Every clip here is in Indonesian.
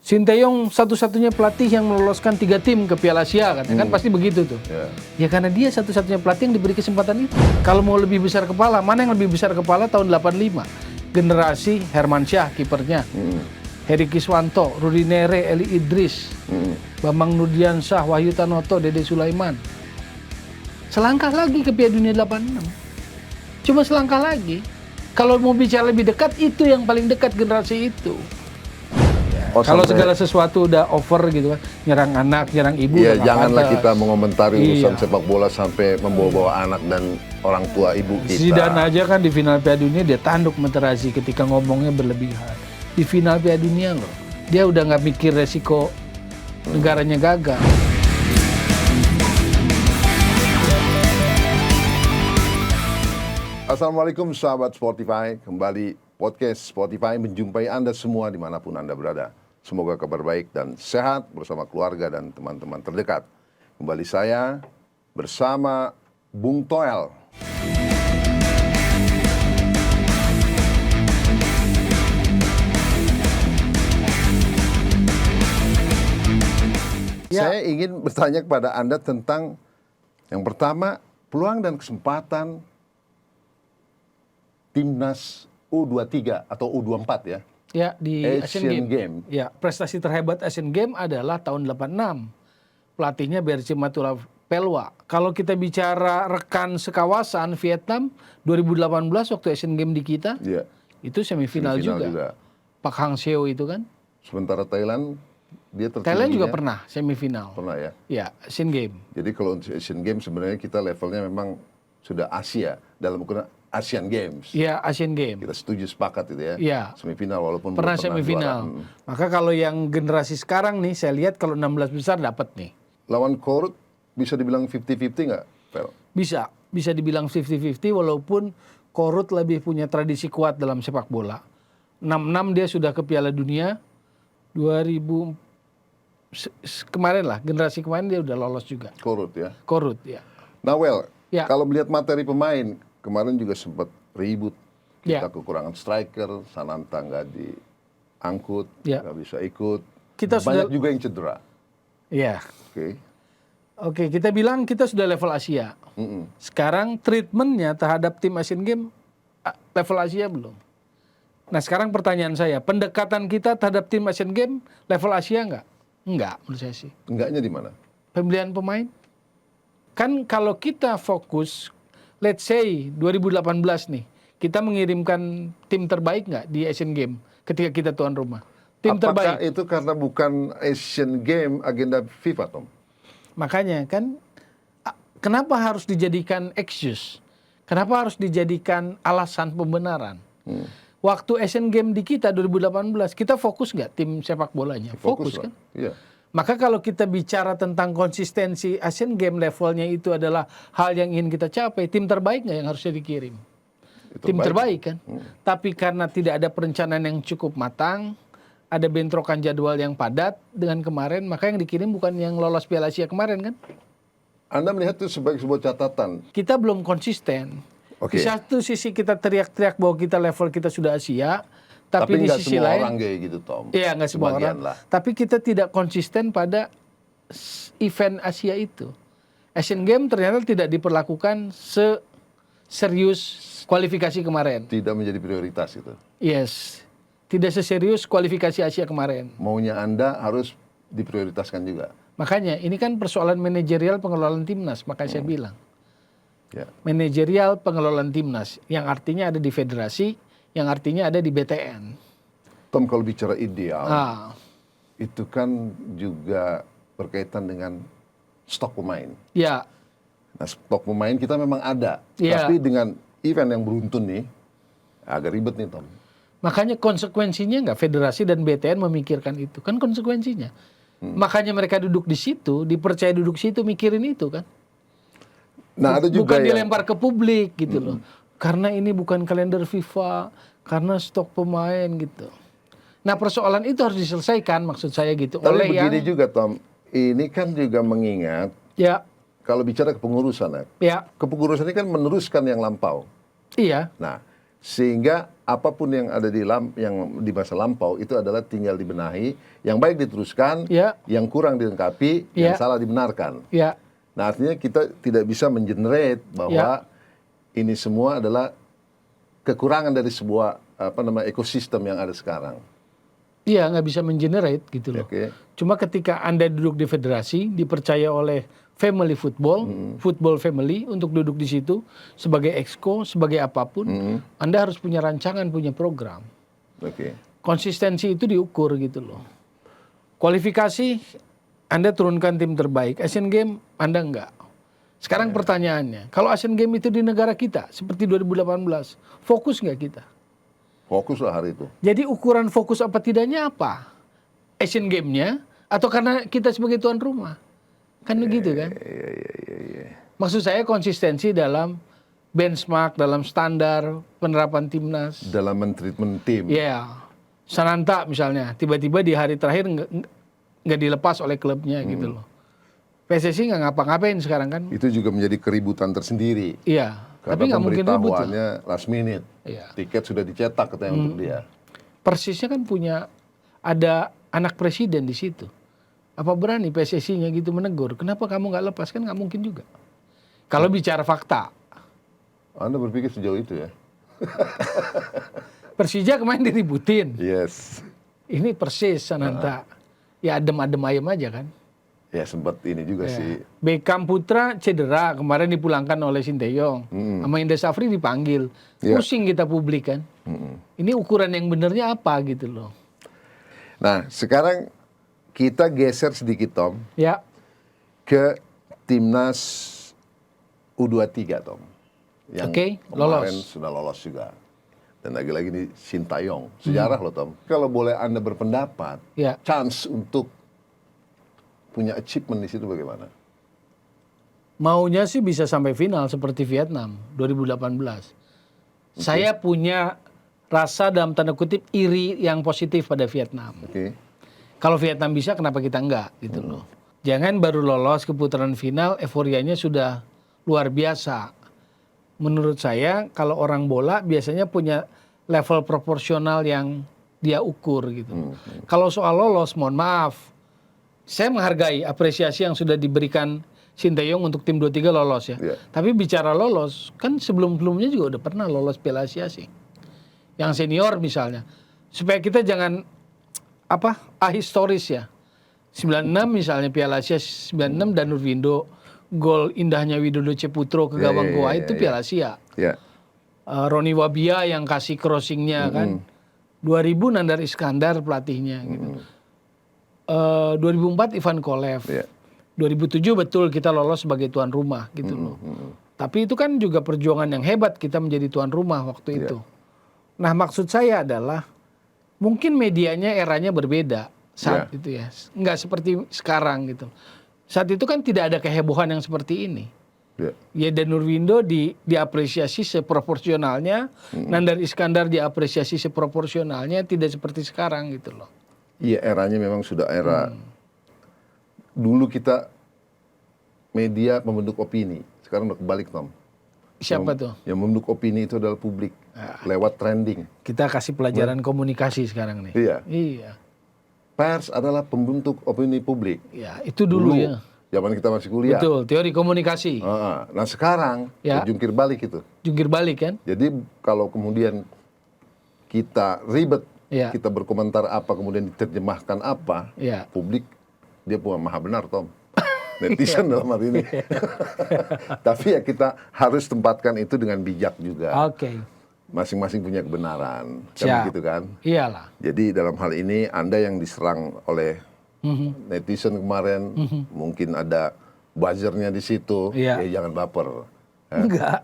Sinteyong satu-satunya pelatih yang meloloskan 3 tim ke Piala Asia kan pasti begitu tuh. Ya karena dia satu-satunya pelatih yang diberi kesempatan itu. Kalau mau lebih besar kepala, mana yang lebih besar kepala tahun 85? Generasi Hermansyah kipernya. Heri Kiswanto, Rudi Nere, Eli Idris, Bambang Nurdiansyah, Wahyu Tanoto, Dede Sulaiman. Selangkah lagi ke Piala Dunia 86. Cuma selangkah lagi. Kalau mau bicara lebih dekat, itu yang paling dekat generasi itu. Kalau segala sesuatu udah over gitu kan, nyerang anak, nyerang ibu. Iya, janganlah kita mengomentari urusan sepak bola sampai membawa-bawa anak dan orang tua ibu kita. Zidane aja kan di final Piala Dunia dia tanduk Materazzi ketika ngomongnya berlebihan. Di final Piala Dunia loh, dia udah nggak mikir resiko negaranya gagal. Assalamualaikum sahabat Spotify, kembali podcast Spotify menjumpai Anda semua dimanapun Anda berada. Semoga kabar baik dan sehat bersama keluarga dan teman-teman terdekat. Kembali saya bersama Bung Toel. Saya ingin bertanya kepada Anda tentang yang pertama, peluang dan kesempatan Timnas U23 atau U24 ya. Ya, di Asian Games. Ya, prestasi terhebat Asian Games adalah tahun 86. Pelatihnya Berci Matula Pelwa. Kalau kita bicara rekan sekawasan Vietnam 2018 waktu Asian Games di kita, itu semifinal juga. Pak Hang Seo itu kan. Sementara Thailand, dia Thailand juga pernah semifinal. Pernah ya? Ya, Asian Games. Jadi kalau untuk Asian Games sebenarnya kita levelnya memang sudah Asia dalam ukuran Asian Games. Iya, Asian Games. Kita setuju sepakat itu ya. Iya. Semifinal walaupun pernah semifinal. Maka kalau yang generasi sekarang nih, saya lihat kalau 16 besar dapat nih. Lawan Korut bisa dibilang 50-50 nggak, Fel? Bisa dibilang 50-50 walaupun Korut lebih punya tradisi kuat dalam sepak bola. 66 dia sudah ke Piala Dunia. 2000 kemarin lah, generasi kemarin dia udah lolos juga. Korut ya. Korut ya. Nah, Wel, Ya. kalau melihat materi pemain, kemarin juga sempat ribut. Kita kekurangan striker, Sananta nggak diangkut, nggak bisa ikut. Banyak juga yang cedera. Iya. Oke, kita bilang kita sudah level Asia. Sekarang treatmentnya terhadap tim Asian Games level Asia belum. Nah sekarang pertanyaan saya, pendekatan kita terhadap tim Asian Games level Asia nggak? Enggak, menurut saya sih. Enggaknya di mana? Pemilihan pemain. Kan kalau kita fokus, let's say 2018 nih, kita mengirimkan tim terbaik nggak di Asian Games ketika kita tuan rumah? Tim Apakah terbaik. itu karena bukan Asian Games agenda FIFA, Tom? Makanya kan, kenapa harus dijadikan excuse? Kenapa harus dijadikan alasan pembenaran? Waktu Asian Games di kita 2018, kita fokus nggak tim sepak bolanya? Fokus kan? Iya. Maka kalau kita bicara tentang konsistensi Asian Games levelnya itu adalah hal yang ingin kita capai, tim terbaik nggak yang harusnya dikirim? Tim terbaik kan? Tapi karena tidak ada perencanaan yang cukup matang, ada bentrokan jadwal yang padat dengan kemarin, maka yang dikirim bukan yang lolos Piala Asia kemarin kan? Anda melihat itu sebagai sebuah catatan. Kita belum konsisten. Di satu sisi kita teriak-teriak bahwa kita level kita sudah Asia, tapi di sisi lain orang kayak gitu, Tom. Iya, nggak semua orang. Tapi kita tidak konsisten pada event Asia itu. Asian Games ternyata tidak diperlakukan serius kualifikasi kemarin. Tidak menjadi prioritas itu. Yes. Tidak seserius kualifikasi Asia kemarin. Maunya Anda harus diprioritaskan juga. Makanya ini kan persoalan manajerial pengelolaan timnas, makanya saya bilang. Ya. Manajerial pengelolaan timnas yang artinya ada di federasi, yang artinya ada di BTN. Tom, kalau bicara ideal, itu kan juga berkaitan dengan stok pemain. Ya. Nah, stok pemain kita memang ada, Ya. tapi dengan event yang beruntun nih, agak ribet nih, Tom. Makanya konsekuensinya nggak federasi dan BTN memikirkan itu, kan konsekuensinya. Makanya mereka duduk di situ, dipercaya duduk situ, mikirin itu kan. Nah, ada juga bukan dilempar ke publik gitu loh. Karena ini bukan kalender FIFA, karena stok pemain gitu. Nah persoalan itu harus diselesaikan maksud saya gitu. Tapi oleh begini juga, Tom, ini kan juga mengingat, kalau bicara kepengurusan, kepengurusan ini kan meneruskan yang lampau. Iya. Nah, Sehingga apapun yang ada yang di masa lampau itu adalah tinggal dibenahi, yang baik diteruskan, Ya. yang kurang dilengkapi, yang Ya. salah dibenarkan. Ya, Nah, artinya kita tidak bisa mengenerate bahwa ini semua adalah kekurangan dari sebuah ekosistem yang ada sekarang. iya nggak bisa mengenerate gitu loh. Oke. Cuma ketika Anda duduk di federasi, dipercaya oleh family football, football family untuk duduk di situ sebagai exco, sebagai apapun, Anda harus punya rancangan, punya program. Oke. Konsistensi itu diukur gitu loh. Kualifikasi Anda turunkan tim terbaik, Asian Games Anda enggak. Sekarang pertanyaannya, kalau Asian Games itu di negara kita seperti 2018, fokus nggak kita? Fokuslah hari itu. Jadi ukuran fokus apa tidaknya apa? Asian Games-nya atau karena kita sebagai tuan rumah? Kan begitu kan? Iya. Maksud saya konsistensi dalam benchmark, dalam standar penerapan timnas. Dalam mentreatment tim. Ya, Sananta misalnya, tiba-tiba di hari terakhir nggak dilepas oleh klubnya gitu loh. PSSI nggak ngapa-ngapain sekarang kan? Itu juga menjadi keributan tersendiri. Iya, tapi Karena nggak mungkin ribut lah. pemberitahuannya last minute. Iya. Tiket sudah dicetak katanya untuk dia. Persisnya kan punya ada anak presiden di situ. Apa berani PSSI-nya gitu menegur? Kenapa kamu nggak lepas? Kan nggak mungkin juga. Kalau bicara fakta, Anda berpikir sejauh itu ya? Persija kemarin diributin. Yes. Ini persis Sananta. Ya adem-adem ayam aja kan. Ya sempat ini juga sih. Beckham Putra cedera, kemarin dipulangkan oleh Sinteyong. Sama Indra Safri dipanggil. Ya. Pusing kita publik kan. Ini ukuran yang benernya apa gitu loh. Nah, sekarang kita geser sedikit, Tom, Ya, ke timnas U23, Tom. Yang Oke, kemarin lolos. sudah lolos juga. Dan lagi-lagi ini Sintayong. Sejarah loh, Tom. Kalau boleh Anda berpendapat, ya. chance untuk punya achievement di situ bagaimana? Maunya sih bisa sampai final seperti Vietnam 2018. Saya punya rasa dalam tanda kutip iri yang positif pada Vietnam. Oke. Kalau Vietnam bisa, kenapa kita enggak gitu loh. Jangan baru lolos ke putaran final, euforianya sudah luar biasa. Menurut saya, kalau orang bola biasanya punya level proporsional yang dia ukur gitu. Kalau soal lolos, mohon maaf, saya menghargai apresiasi yang sudah diberikan Sinteyong untuk tim 23 lolos ya. Iya. Tapi bicara lolos, kan sebelum-sebelumnya juga udah pernah lolos Piala Asia sih. Yang senior misalnya. Supaya kita jangan ahistoris ya. 96 misalnya Piala Asia 96 Danur Windo, gol indahnya Widodo Ceputro ke gawang goa itu Piala Asia. Ya. Roni Wabia yang kasih crossingnya kan. 2000 Nandar Iskandar pelatihnya gitu. 2004 Ivan Kolev. Ya. 2007 betul kita lolos sebagai tuan rumah gitu loh. Tapi itu kan juga perjuangan yang hebat kita menjadi tuan rumah waktu itu. Nah, maksud saya adalah mungkin medianya eranya berbeda saat itu ya. Nggak seperti sekarang gitu. Saat itu kan tidak ada kehebohan yang seperti ini. Ya Danur Windo diapresiasi seproporsionalnya, Nandar Iskandar diapresiasi seproporsionalnya, tidak seperti sekarang gitu loh. Iya, eranya memang sudah era. Dulu kita media membentuk opini, sekarang udah kebalik, Tom. Siapa tuh? Yang membentuk opini itu adalah publik, lewat trending. Kita kasih pelajaran komunikasi sekarang nih. Iya. Iya. Pers adalah pembentuk opini publik. Ya, itu dulu ya. Zaman kita masih kuliah. Betul, teori komunikasi. Nah sekarang, jungkir balik itu. Jungkir balik kan? Jadi kalau kemudian kita ribet, kita berkomentar apa, kemudian diterjemahkan apa, publik, dia punya maha benar, Tom. Netizen dalam hal ini. Tapi ya kita harus tempatkan itu dengan bijak juga. Oke. Masing-masing punya kebenaran. Kan begitu kan? Iyalah. Jadi dalam hal ini Anda yang diserang oleh netizen kemarin, mungkin ada buzzernya di situ, ya jangan baper. Enggak.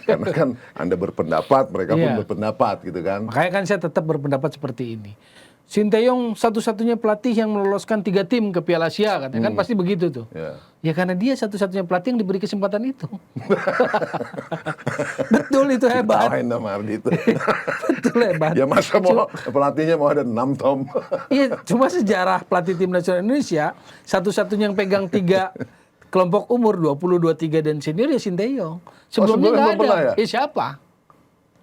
Karena kan Anda berpendapat, mereka pun berpendapat gitu kan. Makanya kan saya tetap berpendapat seperti ini. Sinteyong satu-satunya pelatih yang meloloskan 3 tim ke Piala Asia katanya. Kan pasti begitu tuh. Ya karena dia satu-satunya pelatih yang diberi kesempatan itu. Betul, itu hebat. Ketawain sama Ardi itu. Betul, hebat. Ya masa mau pelatihnya mau ada 6, Tom. Iya, cuma sejarah pelatih tim nasional Indonesia satu-satunya yang pegang 3 kelompok umur 20, 23 dan senior ya Sinteyong. Sebelumnya nggak ada. belum pernah ya? Siapa?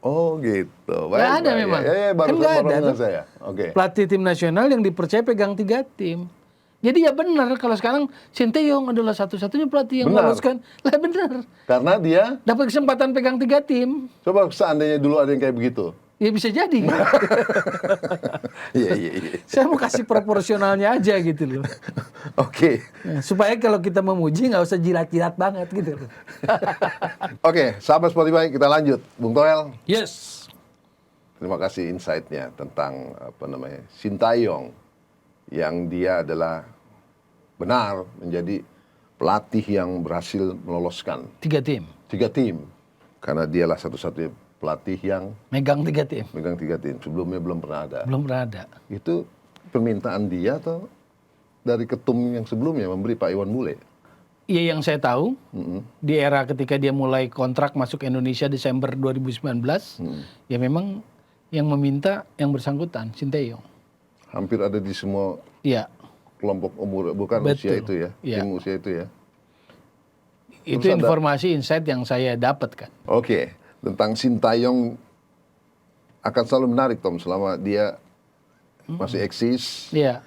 Oh gitu. Nggak ada memang. Baru Kan nggak ada tuh. saya. Oke. Pelatih tim nasional yang dipercaya pegang 3 tim. Jadi ya benar kalau sekarang Sinteyong adalah satu-satunya pelatih yang Benar. meloloskan. Lah benar. Karena dia, Dapat kesempatan pegang 3 tim. coba seandainya dulu ada yang kayak begitu. Ya bisa jadi kan. Iya. Saya mau kasih proporsionalnya aja gitu loh. Oke. Ya, supaya kalau kita memuji nggak usah jilat-jilat banget gitu loh. Oke, sahabat Spotify, kita lanjut. Bung Toel, Yes. terima kasih insight-nya tentang Sintayong yang dia adalah benar menjadi pelatih yang berhasil meloloskan 3 tim. 3 tim. Karena dialah satu-satunya pelatih yang Megang 3 tim. megang 3 tim. Sebelumnya belum pernah ada. Belum pernah ada. Itu permintaan dia atau dari ketum yang sebelumnya memberi Pak Iwan Bule? Iya, yang saya tahu di era ketika dia mulai kontrak masuk Indonesia Desember 2019, ya memang yang meminta yang bersangkutan Sinteyong. Hampir ada di semua Iya, kelompok umur, bukan Betul. usia itu ya, Iya. tim usia itu ya. itu Terus ada- informasi insight yang saya dapatkan. Oke, tentang Sintayong akan selalu menarik Tom selama dia masih eksis, Iya,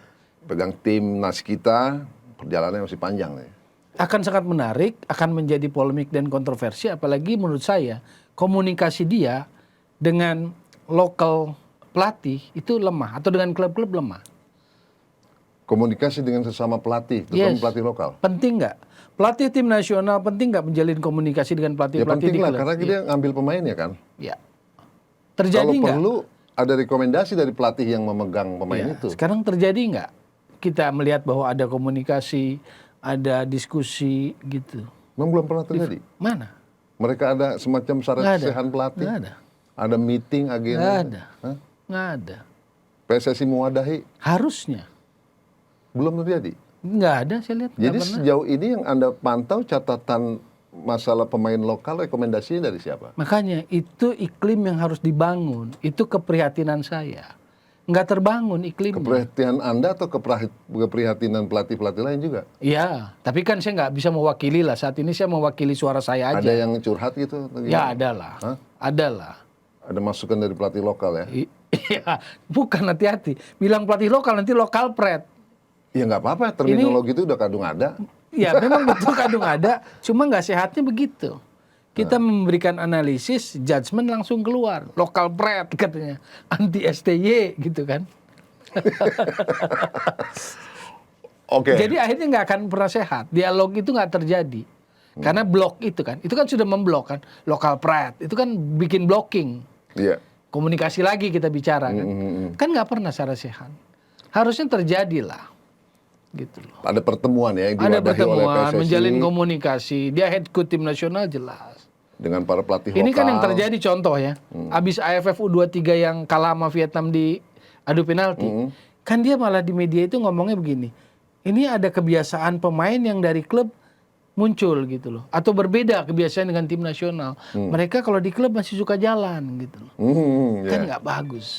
pegang timnas kita, perjalanannya masih panjang ya. akan sangat menarik, akan menjadi polemik dan kontroversi, apalagi menurut saya komunikasi dia dengan lokal pelatih itu lemah atau dengan klub-klub lemah. Komunikasi dengan sesama pelatih, terutama Yes. pelatih lokal. Penting nggak? Pelatih tim nasional penting nggak menjalin komunikasi dengan Ya pelatih-pelatih penting di lah, klub? karena dia ngambil pemainnya kan. Ya. Terjadi Kalau nggak? perlu ada rekomendasi dari pelatih yang memegang pemain Ya, itu. sekarang terjadi nggak? Kita melihat bahwa ada komunikasi, ada diskusi gitu. Memang belum pernah terjadi. Mana? Mereka ada semacam syarat Nggak ada. kesehan pelatih. Nggak ada. Ada meeting agenda. Nggak ada. Hah? Nggak ada. PSSI mewadahi, Harusnya. belum terjadi. Nggak ada, saya lihat. Nggak Jadi pernah. sejauh ini yang Anda pantau catatan masalah pemain lokal, rekomendasinya dari siapa? Makanya itu iklim yang harus dibangun. Itu keprihatinan saya. Nggak terbangun iklimnya. Keprihatinan Anda atau keprihatinan pelatih-pelatih lain juga? Iya, tapi kan saya nggak bisa mewakili lah. Saat ini saya mewakili suara saya aja. Ada yang curhat gitu? atau Ya gimana? ada lah. Hah? Ada lah. Ada masukan dari pelatih lokal ya? Iya, bukan, hati-hati. Bilang pelatih lokal, nanti lokal pret. Ya nggak apa-apa, terminologi itu udah kadung ada. Ya memang betul kadung ada, cuma nggak sehatnya begitu. Kita memberikan analisis, judgement langsung keluar. Lokal pret katanya, anti STY gitu kan. Oke. Jadi akhirnya nggak akan pernah sehat. Dialog itu nggak terjadi. Karena blok itu kan sudah memblok kan. Lokal pret, itu kan bikin blocking. Iya. Komunikasi lagi kita bicara kan. Kan nggak pernah secara sehat. Harusnya terjadi lah. Gitu loh. Ada pertemuan ya yang Ada diwadahi oleh pertemuan, PSSI menjalin komunikasi. Dia head coach tim nasional jelas. dengan para pelatih Ini lokal. kan yang terjadi contoh ya. Abis AFF U23 yang kalah sama Vietnam di adu penalti. Kan dia malah di media itu ngomongnya begini. Ini ada kebiasaan pemain yang dari klub muncul gitu loh. Atau berbeda kebiasaan dengan tim nasional. Mereka kalau di klub masih suka jalan gitu loh. Kan Ya. nggak bagus.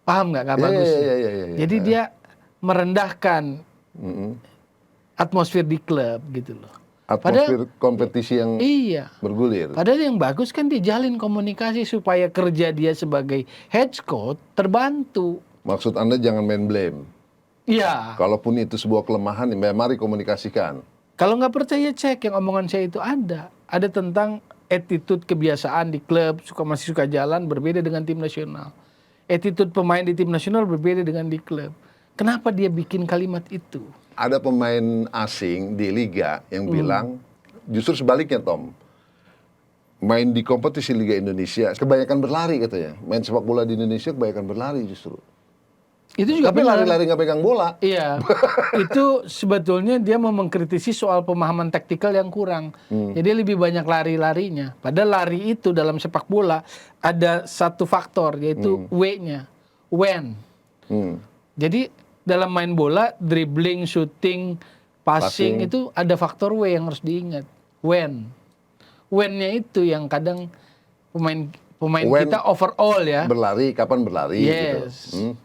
Paham nggak? Nggak Iya, bagus. iya, iya, iya. Jadi dia merendahkan atmosfer di klub gitu loh. Atmosfer kompetisi yang Iya. bergulir. Padahal yang bagus kan dia jalin komunikasi supaya kerja dia sebagai head coach terbantu. Maksud Anda jangan main blame. Iya. Kalaupun itu sebuah kelemahan, ya mari komunikasikan. Kalau nggak percaya cek yang omongan saya itu ada. Ada tentang attitude kebiasaan di klub, masih suka jalan berbeda dengan tim nasional. Attitude pemain di tim nasional berbeda dengan di klub. Kenapa dia bikin kalimat itu? Ada pemain asing di liga yang bilang justru sebaliknya Tom. Main di kompetisi Liga Indonesia kebanyakan berlari katanya. Main sepak bola di Indonesia kebanyakan berlari justru. Itu juga Tapi benar. lari-lari nggak pegang bola. Iya, itu sebetulnya dia mau mengkritisi soal pemahaman taktikal yang kurang. Jadi lebih banyak lari-larinya. Padahal lari itu dalam sepak bola ada satu faktor yaitu W-nya, when. Jadi dalam main bola, dribbling, shooting, passing itu ada faktor W yang harus diingat. When. When-nya itu yang kadang pemain When kita overall ya. Berlari, kapan berlari Yes. gitu.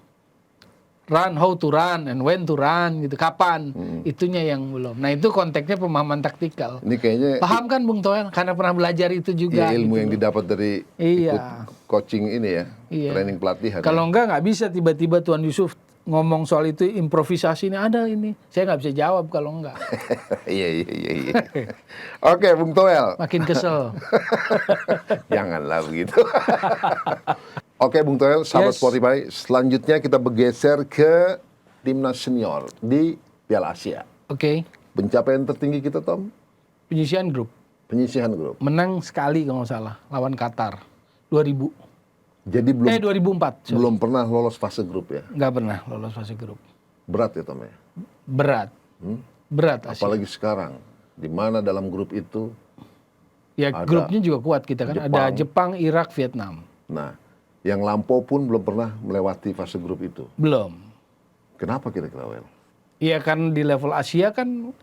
run, how to run, and when to run, gitu. Kapan? Itunya yang belum. Nah itu konteksnya pemahaman taktikal. Ini kayaknya Paham kan Bung Toel? Karena pernah belajar itu juga. ya, ilmu gitu yang loh. didapat dari Iya. ikut coaching ini ya, Iya. training pelatihan. Kalau enggak bisa tiba-tiba Tuan Yusuf ngomong soal itu, improvisasi ini ada ini. Saya nggak bisa jawab kalau enggak. Iya. Oke, Bung Toel. Makin kesel. Janganlah begitu. Oke, Bung Toel, sahabat Yes. Spotify. Selanjutnya kita bergeser ke timnas senior di Piala Asia. Oke. Pencapaian tertinggi kita, Tom? Penyisihan grup. Penyisihan grup. Menang sekali kalau nggak salah. Lawan Qatar. 2000. Jadi 2004. sorry. belum pernah lolos fase grup ya. Nggak pernah lolos fase grup. Berat ya, Tom ya. Berat. Berat Asia. Apalagi sekarang, di mana dalam grup itu, Ya ada grupnya juga kuat kita kan. Ada Jepang. Jepang, Irak, Vietnam. nah, yang lampau pun belum pernah melewati fase grup itu. Belum. Kenapa kira-kira, Wel? Iya kan di level Asia kan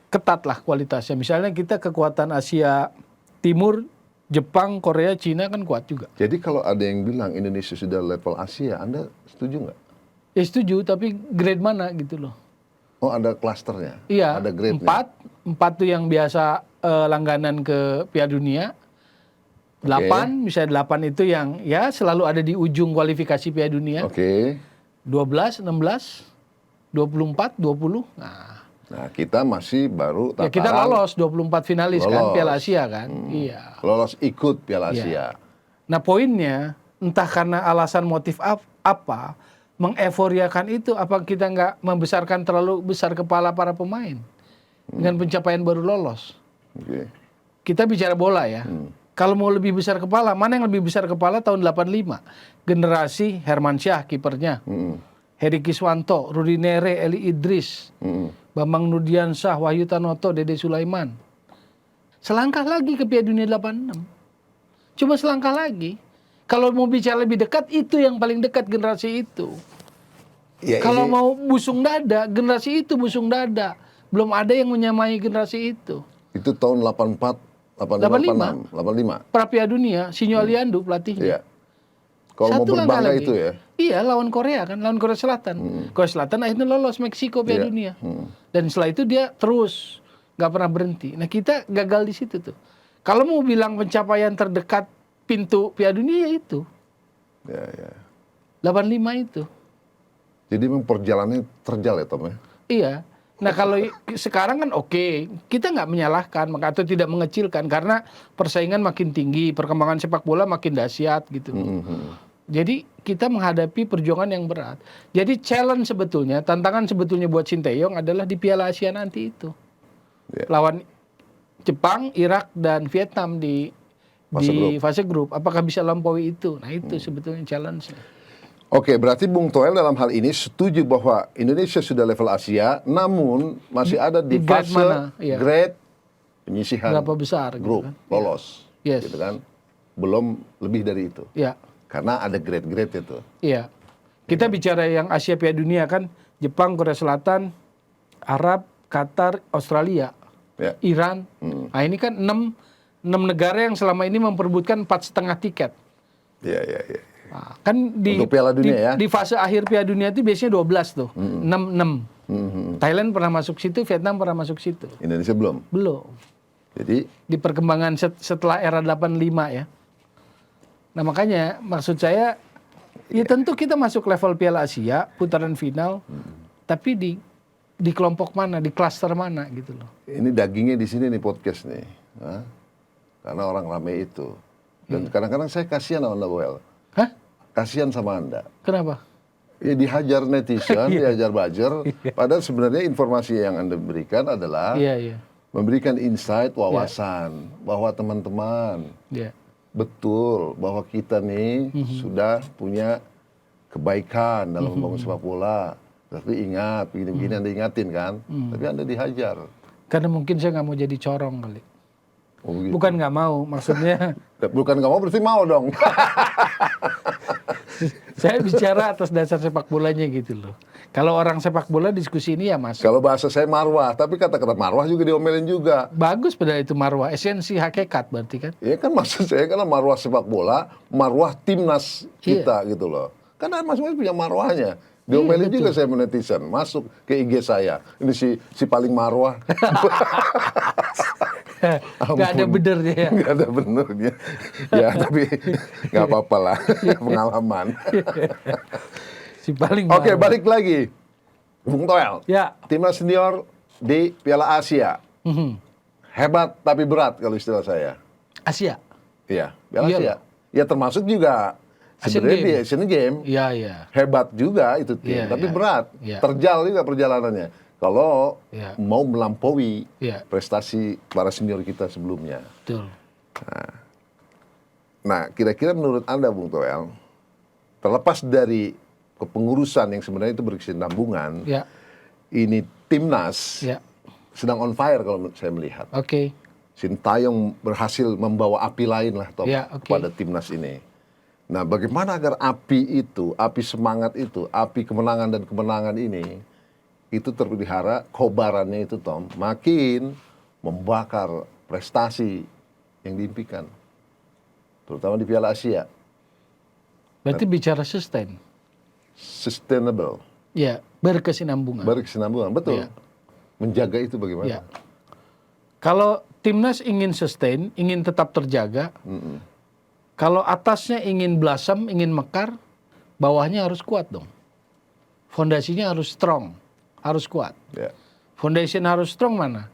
ketat lah kualitasnya. Misalnya kita kekuatan Asia Timur, Jepang, Korea, Cina kan kuat juga. Jadi kalau ada yang bilang Indonesia sudah level Asia, Anda setuju nggak? Ya setuju, tapi grade mana gitu loh. Oh, ada klasternya? Iya, Ada grade-nya? empat tuh yang biasa langganan ke Piala Dunia. 8, misalnya 8 itu yang ya selalu ada di ujung kualifikasi Piala Dunia. Oke. 12, 16, 24, 20. Nah, kita masih baru Ya kita tataran lolos 24 finalis kan Lolos. Piala Asia kan. Iya. lolos ikut Piala Iya. Asia. Nah poinnya entah karena alasan motif apa mengeforiakan itu, apa kita nggak membesarkan terlalu besar kepala para pemain dengan pencapaian baru lolos. Oke. Kita bicara bola ya. Kalau mau lebih besar kepala, mana yang lebih besar kepala tahun 85? Generasi Hermansyah kipernya. Heri Kiswanto, Rudi Nere, Eli Idris, Bambang Nurdiansyah, Wahyu Tanoto, Dede Sulaiman. Selangkah lagi ke Piala Dunia 86. Cuma selangkah lagi. Kalau mau bicara lebih dekat, itu yang paling dekat generasi itu. Ya, Kalau ini- mau busung dada, generasi itu busung dada. Belum ada yang menyamai generasi itu. itu tahun 84, 85, 85. Pra Piala Dunia, Sinyo Aliandu pelatihnya. Iya. Kalau mau Satu langkah berbangga lagi. itu ya. Iya, lawan Korea kan, lawan Korea Selatan. Korea Selatan akhirnya lolos Meksiko Iya. Piala Dunia. Dan setelah itu dia terus nggak pernah berhenti. Nah kita gagal di situ tuh. Kalau mau bilang pencapaian terdekat pintu Piala Dunia ya itu Ya. 85 itu. Jadi memang perjalanannya terjal ya, Tom ya. Iya. Nah kalau sekarang kan oke, kita nggak menyalahkan atau tidak mengecilkan karena persaingan makin tinggi, perkembangan sepak bola makin dahsyat gitu. Jadi kita menghadapi perjuangan yang berat. Jadi challenge sebetulnya, tantangan sebetulnya buat Sinteyong adalah di Piala Asia nanti itu. Ya. Lawan Jepang, Irak, dan Vietnam di fase grup. Apakah bisa lampaui itu? Nah itu sebetulnya challenge-nya. Oke, berarti Bung Toel dalam hal ini setuju bahwa Indonesia sudah level Asia, namun masih ada di Di grade fase mana? Iya. grade penyisihan Berapa besar gitu grup kan? lolos, Yes. gitu kan? Belum lebih dari itu, Ya. karena ada grade-grade itu. Iya. Kita bicara yang Asia Piala Dunia kan, Jepang, Korea Selatan, Arab, Qatar, Australia, Ya. Iran. Nah ini kan 6 negara yang selama ini memperebutkan 4,5 tiket. Ya. Nah, kan Untuk Piala Dunia ya? di fase akhir Piala Dunia itu biasanya 12 tuh. 6. Thailand pernah masuk situ, Vietnam pernah masuk situ. Indonesia belum. Belum. Jadi Di perkembangan setelah era 85 ya. Nah makanya maksud saya ya tentu kita masuk level Piala Asia putaran final, tapi di kelompok mana, di klaster mana gitu loh. ini dagingnya di sini nih podcast nih, Hah? Karena orang rame itu. Dan kadang-kadang saya kasihan sama Anda, Boel. Hah? Kasihan sama Anda. Kenapa? Ya dihajar netizen, dihajar buzzer. Padahal sebenarnya informasi yang Anda berikan adalah Iya. memberikan insight, wawasan bahwa teman-teman Iya. betul bahwa kita nih sudah punya kebaikan dalam membangun sepak bola. Tapi ingat, begini-begini Anda ingatin kan. Tapi Anda dihajar. Karena mungkin saya nggak mau jadi corong kali. Oh, begitu. Bukan nggak mau, maksudnya Bukan nggak mau berarti mau dong. saya bicara atas dasar sepak bolanya gitu loh. Kalau orang sepak bola diskusi ini ya masuk. Kalau bahasa saya marwah, tapi kata-kata marwah juga diomelin juga. Bagus pada itu marwah, esensi hakikat berarti kan. Ya kan maksud saya karena marwah sepak bola, marwah timnas kita gitu loh. Karena masing-masing punya marwahnya. Diomelin juga saya netizen, masuk ke IG saya. Ini si paling marwah. Nggak ada benernya ya. Nggak ada benernya. Ya, tapi nggak apa-apa lah. Pengalaman. Si paling Oke, marah. balik lagi. Bung Toel, Ya. timnas senior di Piala Asia. Mhm. Hebat tapi berat kalau istilah saya. Asia. Iya, Piala Iya Asia. Ya termasuk juga Asian sebenarnya di Games. Asian Games. Iya, iya. Hebat juga itu tim, Iya, tapi iya. berat. Iya. Terjal juga perjalanannya. Kalau Iya. mau melampaui Iya. prestasi para senior kita sebelumnya. Betul. Nah, kira-kira menurut Anda, Bung Toel, terlepas dari kepengurusan yang sebenarnya itu berkesinambungan, Ya. ini timnas Ya. sedang on fire kalau saya melihat. Oke. Sintayong berhasil membawa api lain lah, Tom, Ya, oke. kepada timnas ini. Nah, bagaimana agar api itu, api semangat itu, api kemenangan dan kemenangan ini, itu terpelihara, kobarannya itu, Tom, makin membakar prestasi yang diimpikan. Terutama di Piala Asia. Berarti bicara sustain. Sustainable, Ya, berkesinambungan. berkesinambungan, betul. Ya. Menjaga itu bagaimana? Ya. Kalau timnas ingin sustain, ingin tetap terjaga, kalau atasnya ingin blossom, ingin mekar, bawahnya harus kuat dong. Fondasinya harus strong, harus kuat. Ya. Foundation harus strong mana?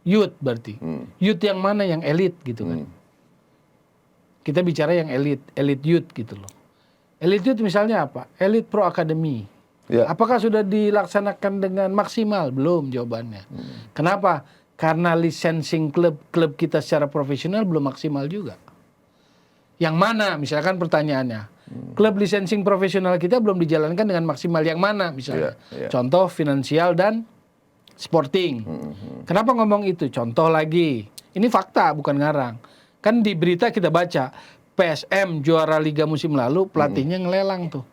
Youth berarti. Youth yang mana? Yang elit gitu kan. Kita bicara yang elit, elite youth gitu loh. Elite youth misalnya apa? Elite Pro Academy. Ya. Apakah sudah dilaksanakan dengan maksimal? Belum jawabannya. Kenapa? Karena licensing klub kita secara profesional belum maksimal juga. Yang mana? Misalkan pertanyaannya. Klub licensing profesional kita belum dijalankan dengan maksimal. Yang mana misalnya? Iya, iya. Contoh finansial dan sporting. Kenapa ngomong itu? Contoh lagi. Ini fakta bukan ngarang. Kan di berita kita baca PSM juara Liga musim lalu pelatihnya ngelelang tuh.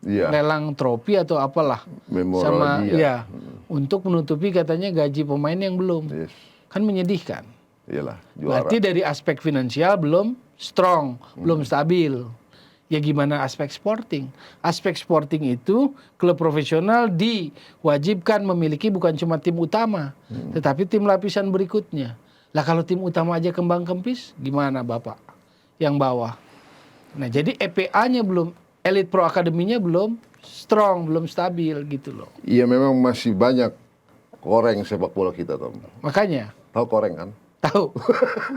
Iya. Lelang trofi atau apalah. Memorial Sama dia. ya. Untuk menutupi katanya gaji pemain yang belum. Yes. Kan menyedihkan. Iyalah, juara. Berarti dari aspek finansial belum strong, belum stabil. Ya gimana aspek sporting? Aspek sporting itu klub profesional diwajibkan memiliki bukan cuma tim utama, tetapi tim lapisan berikutnya. Lah kalau tim utama aja kembang kempis, gimana Bapak yang bawah? Nah jadi EPA-nya belum, Elite Pro Academy-nya belum strong, belum stabil gitu loh. Iya, memang masih banyak koreng sepak bola kita, Tom. Makanya, Tahu koreng kan? tahu,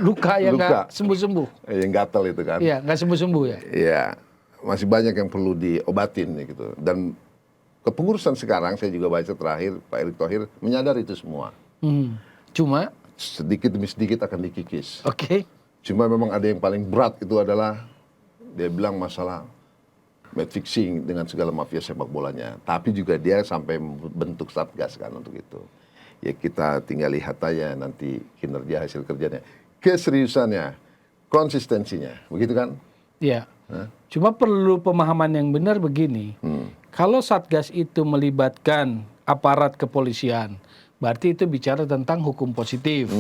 luka yang Luka. nggak sembuh-sembuh. Yang gatal itu kan? Iya, nggak sembuh-sembuh ya. Iya, masih banyak yang perlu diobatin gitu. Dan kepengurusan sekarang saya juga baca terakhir Pak Erick Thohir menyadari itu semua. Cuma, Sedikit demi sedikit akan dikikis. oke. Cuma memang ada yang paling berat itu adalah dia bilang masalah match fixing dengan segala mafia sepak bolanya. Tapi juga dia sampai bentuk satgas kan untuk itu. Ya kita tinggal lihat aja nanti kinerja hasil kerjanya, keseriusannya, konsistensinya, begitu kan? Iya. Cuma perlu pemahaman yang benar begini. Kalau satgas itu melibatkan aparat kepolisian, berarti itu bicara tentang hukum positif.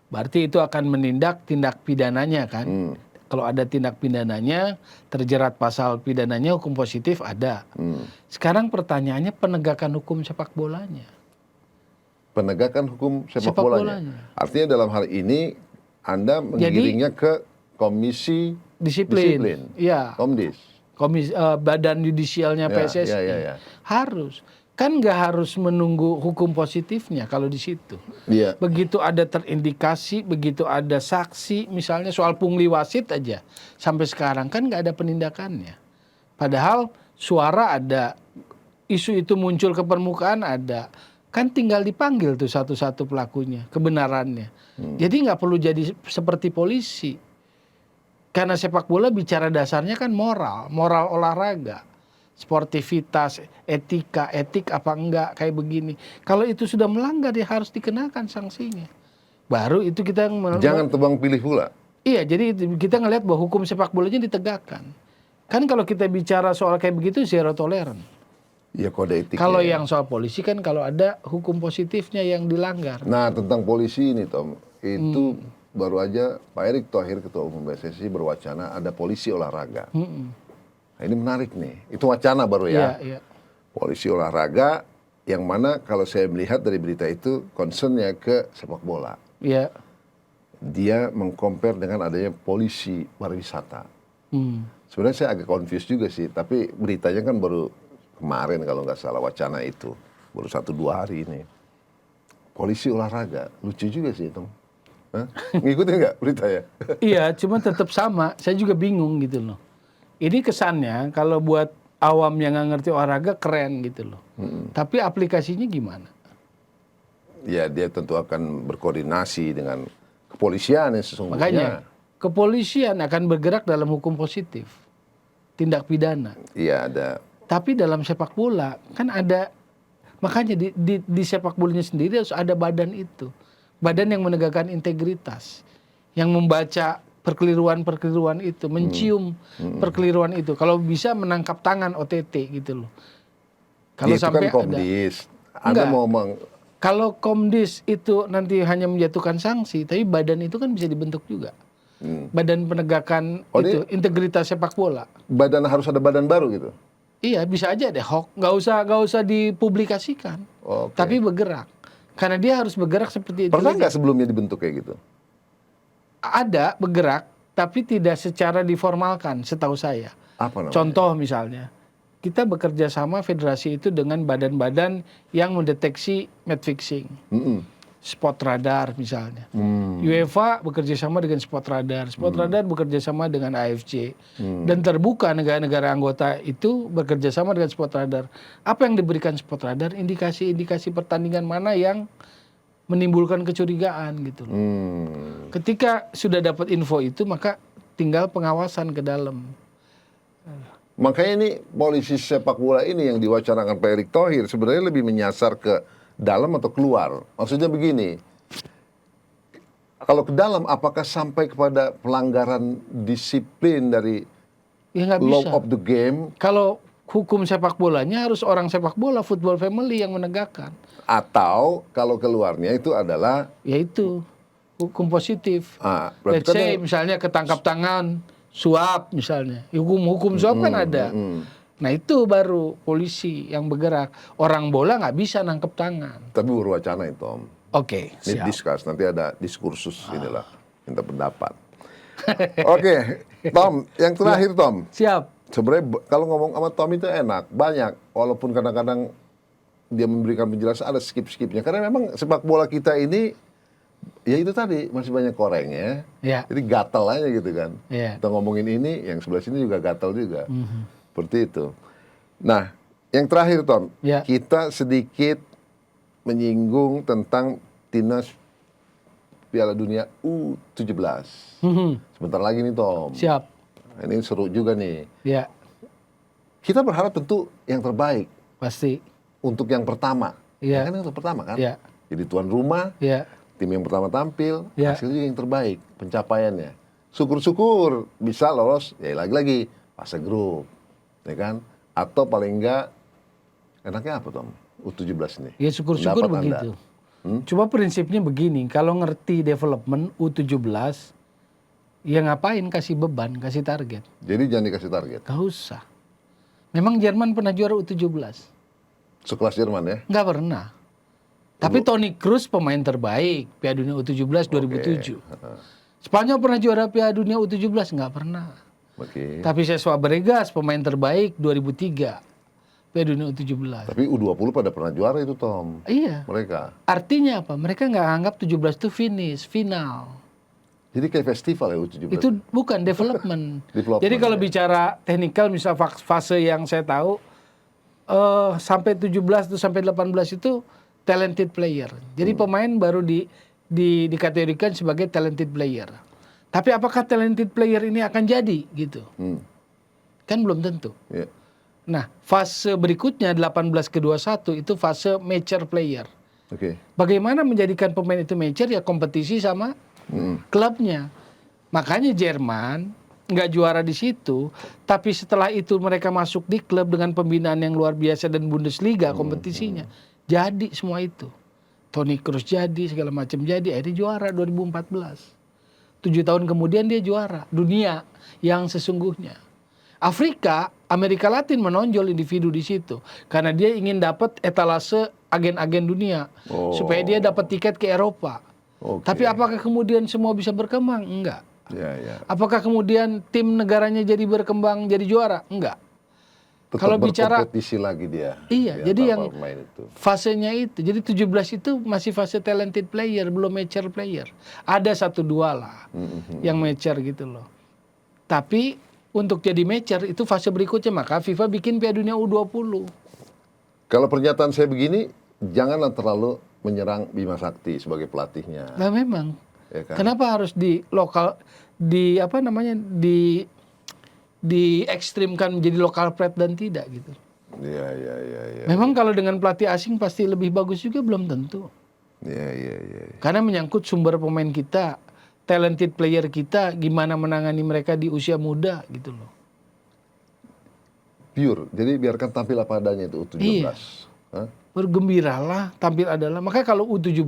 Berarti itu akan menindak tindak pidananya kan. Kalau ada tindak pidananya, terjerat pasal pidananya, hukum positif ada. Sekarang pertanyaannya penegakan hukum sepak bolanya. Penegakan hukum sepak Sepak bolanya. bolanya. Artinya dalam hal ini Anda menggiringnya ke Komisi Disiplin. Iya. Komdis. Badan yudisialnya Ya, PSSI. ya. Harus. Kan nggak harus menunggu hukum positifnya kalau di situ. Iya. Begitu ada terindikasi, begitu ada saksi, misalnya soal pungli wasit aja, sampai sekarang kan nggak ada penindakannya. Padahal suara ada, isu itu muncul ke permukaan ada, kan tinggal dipanggil tuh satu-satu pelakunya, kebenarannya. Jadi nggak perlu jadi seperti polisi. Karena sepak bola bicara dasarnya kan moral olahraga. Sportivitas, etika, etik apa enggak kayak begini. Kalau itu sudah melanggar ya harus dikenakan sanksinya. Baru itu kita Jangan tebang pilih pula. Iya, jadi kita ngelihat bahwa hukum sepak bolanya ditegakkan. Kan kalau kita bicara soal kayak begitu zero tolerance. Ya kode etik. Kalau yang soal polisi kan kalau ada hukum positifnya yang dilanggar. Nah tentang polisi ini Tom, itu baru aja Pak Erick Thohir Ketua Umum PSSI berwacana ada polisi olahraga. Nah, ini menarik nih. Itu wacana baru ya. Iya, iya. Polisi olahraga yang mana kalau saya melihat dari berita itu concernnya ke sepak bola. Ya. Dia meng-compare dengan adanya polisi pariwisata. Sebenarnya saya agak confused juga sih, tapi beritanya kan baru kemarin kalau nggak salah wacana itu. Baru 1-2 hari ini. Polisi olahraga, lucu juga sih Tom. Hah? Ngikutin nggak beritanya? Iya, cuma tetap sama. Saya juga bingung gitu loh. Ini kesannya kalau buat awam yang nggak ngerti olahraga keren gitu loh. Tapi aplikasinya gimana? Ya dia tentu akan berkoordinasi dengan kepolisian yang sesungguhnya. Makanya kepolisian akan bergerak dalam hukum positif, tindak pidana. Iya ada. Tapi dalam sepak bola kan ada, makanya di sepak bolanya sendiri harus ada badan itu. Badan yang menegakkan integritas, yang membaca perkeliruan-perkeliruan itu, mencium perkeliruan itu. Kalau bisa menangkap tangan OTT gitu loh. Kalau Itu sampai kan Komdis. Anda Enggak. mau kalau Komdis itu nanti hanya menjatuhkan sanksi, tapi badan itu kan bisa dibentuk juga. Badan penegakan itu, integritas sepak bola. harus ada badan baru gitu? Iya, bisa aja deh hoax, nggak usah dipublikasikan, Oke. tapi bergerak. Karena dia harus bergerak seperti itu. Pernah nggak sebelumnya dibentuk kayak gitu? Ada bergerak, tapi tidak secara diformalkan, setahu saya. Apa namanya? Contoh misalnya, kita bekerja sama federasi itu dengan badan-badan yang mendeteksi match fixing, spot radar misalnya. UEFA bekerja sama dengan spot radar bekerja sama dengan AFC, dan terbuka negara-negara anggota itu bekerja sama dengan spot radar. Apa yang diberikan spot radar? Indikasi-indikasi pertandingan mana yang menimbulkan kecurigaan gitu loh. Ketika sudah dapat info itu, maka tinggal pengawasan ke dalam. Makanya ini polisi sepak bola ini yang diwacanakan Pak Erick Thohir sebenarnya lebih menyasar ke dalam atau keluar. Maksudnya begini, kalau ke dalam apakah sampai kepada pelanggaran disiplin dari Ya nggak law bisa. of the game, Kalau hukum sepak bolanya harus orang sepak bola, football family yang menegakkan. atau kalau keluarnya itu adalah Yaitu hukum positif. berarti Let's kan say yang- misalnya ketangkap tangan, suap misalnya. Hukum suap kan ada. Nah itu baru polisi yang bergerak. Orang bola nggak bisa nangkep tangan. tapi baru wacana itu Om. Oke, Ini siap. discuss, nanti ada diskursus inilah, minta pendapat. Oke, Tom, yang terakhir Tom. Siap. Sebenarnya kalau ngomong sama Tom itu enak, banyak. Walaupun kadang-kadang dia memberikan penjelasan, ada skip-skipnya. Karena memang sepak bola kita ini, ya itu tadi, masih banyak korengnya. Ya. Jadi gatel aja gitu kan. Ya. Kita ngomongin ini, yang sebelah sini juga gatel juga. Seperti itu. Nah, yang terakhir Tom, Ya. kita sedikit menyinggung tentang timnas Piala Dunia U17. Sebentar lagi nih Tom. Siap. Ini seru juga nih. Ya, Kita berharap tentu yang terbaik pasti. untuk yang pertama. Iya. Ya kan yang pertama kan? Ya, Jadi tuan rumah, ya, tim yang pertama tampil, Iya. hasilnya yang terbaik, pencapaiannya. Syukur-syukur bisa lolos, ya lagi-lagi fase grup, ya kan? Atau paling enggak, enaknya apa Tom? U17 nih. ya syukur-syukur Pendapat Anda. begitu. Cuma prinsipnya begini, kalau ngerti development U17, ya ngapain kasih beban, kasih target? Jadi jangan dikasih target. Gak usah. Memang Jerman pernah juara U17? Sekelas Jerman ya. Nggak pernah. Tapi Toni Kroos pemain terbaik Piala Dunia U17 2007. Spanyol pernah juara Piala Dunia U17? Nggak pernah. Oke. Tapi Cesc Fabregas pemain terbaik 2003 Piala Dunia U17. Tapi U20 pada pernah juara itu Tom. Iya. Mereka. Artinya apa? Mereka nggak anggap 17 itu finish, final. Jadi kayak festival ya U17. Itu bukan development. Development, Jadi kalau ya. bicara teknikal, misal fase yang saya tahu, sampai 17 atau sampai 18 itu talented player. Jadi pemain baru dikategorikan sebagai talented player. Tapi apakah talented player ini akan jadi gitu? Kan belum tentu. Ya. Nah, fase berikutnya 18 ke 21 itu fase mature player. Oke. Bagaimana menjadikan pemain itu mature? Ya kompetisi sama klubnya. Makanya Jerman nggak juara di situ, tapi setelah itu mereka masuk di klub dengan pembinaan yang luar biasa dan Bundesliga kompetisinya. Jadi semua itu. Toni Kroos jadi, segala macam jadi, akhirnya juara 2014. 7 tahun kemudian dia juara dunia yang sesungguhnya. Afrika Amerika Latin menonjol individu di situ karena dia ingin dapat etalase agen-agen dunia supaya dia dapat tiket ke Eropa. Tapi apakah kemudian semua bisa berkembang? Enggak. Apakah kemudian tim negaranya jadi berkembang jadi juara? Enggak. Tetap Kalau bicara berkompetisi lagi dia. Iya, di jadi antar yang pemain itu. fasenya itu. Jadi 17 itu masih fase talented player, belum mature player. Ada 1-2 lah yang mature gitu loh. Tapi untuk jadi mature itu fase berikutnya, maka FIFA bikin Piala Dunia U20. Kalau pernyataan saya begini, janganlah terlalu menyerang Bima Sakti sebagai pelatihnya. Nah memang. Ya kan? Kenapa harus di lokal di ekstrimkan menjadi lokal pride dan tidak gitu. Iya. Memang kalau dengan pelatih asing pasti lebih bagus juga belum tentu. Iya. Karena menyangkut sumber pemain kita, talented player kita, gimana menangani mereka di usia muda gitu loh. Pure. Jadi biarkan tampil apa adanya itu U17. Iya. Bergembiralah, tampil adalah. Maka kalau U17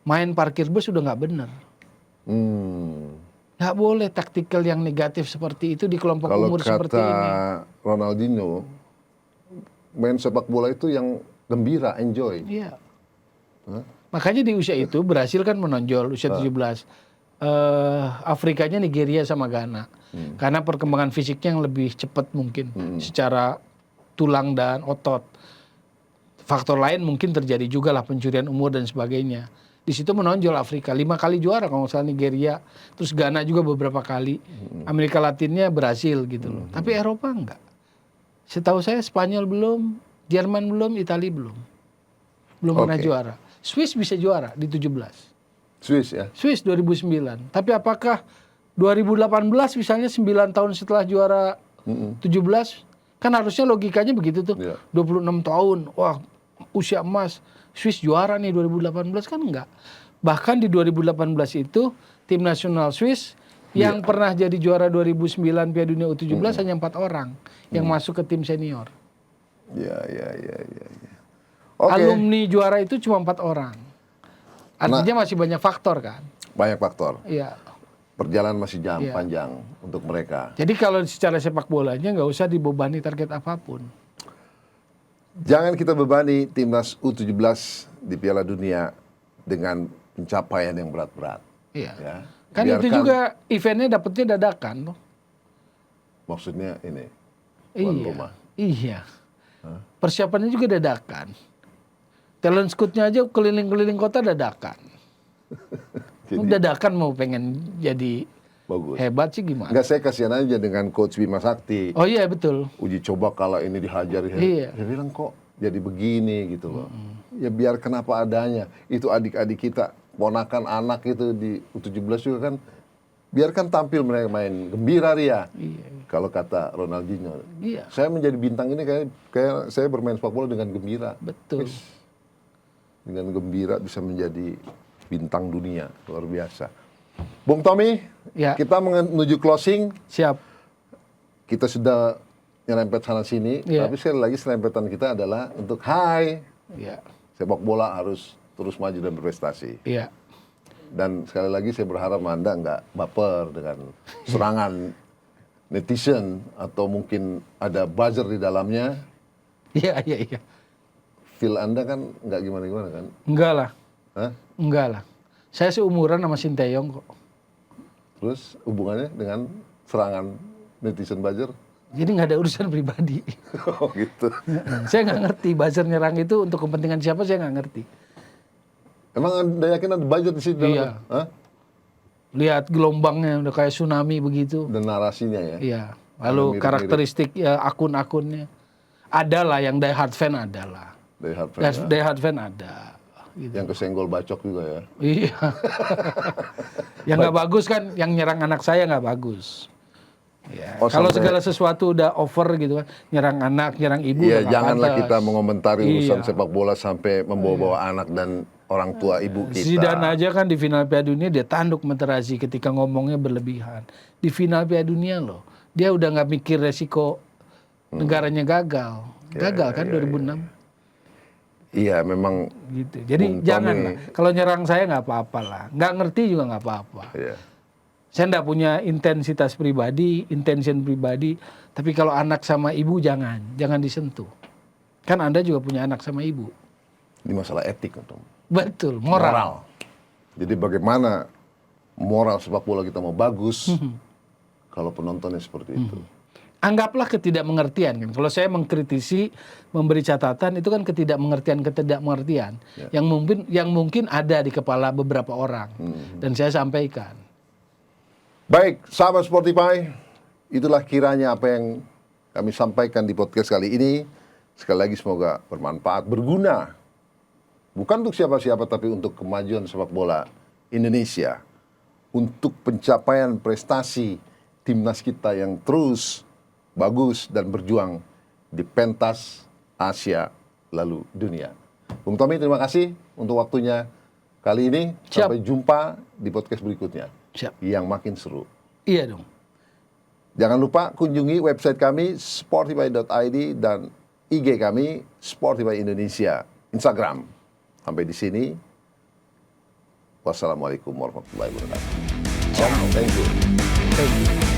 main parkir bus udah nggak benar. Nggak boleh taktikal yang negatif seperti itu di kelompok umur seperti ini. Kalau kata Ronaldinho, main sepak bola itu yang gembira, enjoy. Iya. Makanya di usia itu berhasil kan menonjol usia 17. Afrikanya Nigeria sama Ghana. Karena perkembangan fisiknya yang lebih cepat mungkin secara tulang dan otot. Faktor lain mungkin terjadi juga lah pencurian umur dan sebagainya. Di situ menonjol Afrika 5 kali juara kalau nggak salah Nigeria, terus Ghana juga beberapa kali. Amerika Latinnya berhasil gitu loh. Tapi Eropa enggak. Setahu saya Spanyol belum, Jerman belum, Italia belum. Belum pernah juara. Swiss bisa juara di 17. Swiss ya? Swiss 2009. Tapi apakah 2018 misalnya 9 tahun setelah juara 17, kan harusnya logikanya begitu tuh. 26 tahun, wah usia emas, Swiss juara nih 2018 kan enggak. Bahkan di 2018 itu tim nasional Swiss yang pernah jadi juara 2009 Piala Dunia U17 hanya 4 orang yang masuk ke tim senior. Iya. Alumni juara itu cuma 4 orang. Artinya masih banyak faktor kan? Banyak faktor. Iya. Perjalanan masih panjang untuk mereka. Jadi kalau secara sepak bolanya nggak usah dibebani target apapun. Jangan kita bebani timnas U17 di Piala Dunia dengan pencapaian yang berat-berat. Iya. Ya. Kan itu juga eventnya dapetnya dadakan loh. Maksudnya ini, tuan rumah. Iya. Persiapannya juga dadakan. Talent scout-nya aja keliling-keliling kota dadakan. Dadakan mau pengen jadi bagus. Hebat sih gimana? Enggak, saya kasihan aja dengan Coach Bima Sakti. Oh iya betul. Uji coba kalau ini dihajar. Iya. Saya bilang kok jadi begini gitu loh. Ya biar kenapa adanya. Itu adik-adik kita, ponakan anak itu di U17 juga kan. Biarkan tampil mereka main gembira dia. Iya. Kalau kata Ronaldinho. Iya. Saya menjadi bintang ini kayak saya bermain sepak bola dengan gembira. Betul. Dengan gembira bisa menjadi bintang dunia. Luar biasa. Bung Tommy, kita menuju closing. Siap. Kita sudah nyerempet sana sini, tapi sekali lagi serempetan kita adalah untuk sepak bola harus terus maju dan berprestasi. Iya. Dan sekali lagi saya berharap Anda nggak baper dengan serangan netizen atau mungkin ada buzzer di dalamnya. Iya. Feel Anda kan nggak gimana-gimana kan? Enggak lah. Hah? Enggak lah. Saya seumuran sama Sinteyong kok. Terus hubungannya dengan serangan netizen buzzer? Jadi nggak ada urusan pribadi. Oh gitu. Saya nggak ngerti buzzer nyerang itu untuk kepentingan siapa, saya nggak ngerti. Emang Anda yakin ada buzzer di situ? Iya. Hah? Lihat gelombangnya udah kayak tsunami begitu. Dan narasinya ya? Iya. Lalu karakteristik ya, akun-akunnya. Ada lah yang die hard fan ada lah. Die hard fan ada. Gitu. Yang kesenggol bacok juga ya? Iya. Yang nggak bagus kan, yang nyerang anak saya nggak bagus. Ya. Kalau segala sesuatu udah over gitu kan, nyerang anak, nyerang ibu. Iya, janganlah kita mengomentari urusan sepak bola sampai membawa-bawa anak dan orang tua ibu kita. Zidane aja kan di final Piala Dunia dia tanduk Materazzi ketika ngomongnya berlebihan. Di final Piala Dunia loh, dia udah nggak mikir resiko negaranya gagal. Gagal kan 2006. Iya, memang. Gitu. Jadi jangan lah. Kalau nyerang saya nggak apa-apa lah. Nggak ngerti juga nggak apa-apa. Iya. Saya enggak punya intention pribadi, tapi kalau anak sama ibu jangan disentuh. Kan Anda juga punya anak sama ibu. Ini masalah etik, Tom. Betul, moral. Jadi bagaimana moral sepak bola kita mau bagus kalau penontonnya seperti itu. Anggaplah ketidakmengertian kan. Kalau saya mengkritisi, memberi catatan itu kan ketidakmengertian yang mungkin ada di kepala beberapa orang. Dan saya sampaikan. Baik, sahabat Sportify, itulah kiranya apa yang kami sampaikan di podcast kali ini. Sekali lagi semoga bermanfaat, berguna. Bukan untuk siapa-siapa, tapi untuk kemajuan sepak bola Indonesia. Untuk pencapaian prestasi timnas kita yang terus bagus dan berjuang di pentas Asia lalu dunia. Bung Tommy, terima kasih untuk waktunya kali ini. Siap. Sampai jumpa di podcast berikutnya. Siap. Yang makin seru. Iya dong. Jangan lupa kunjungi website kami sportify.id dan IG kami Sportify Indonesia, Instagram. Sampai di sini. Wassalamualaikum warahmatullahi wabarakatuh. Thank you.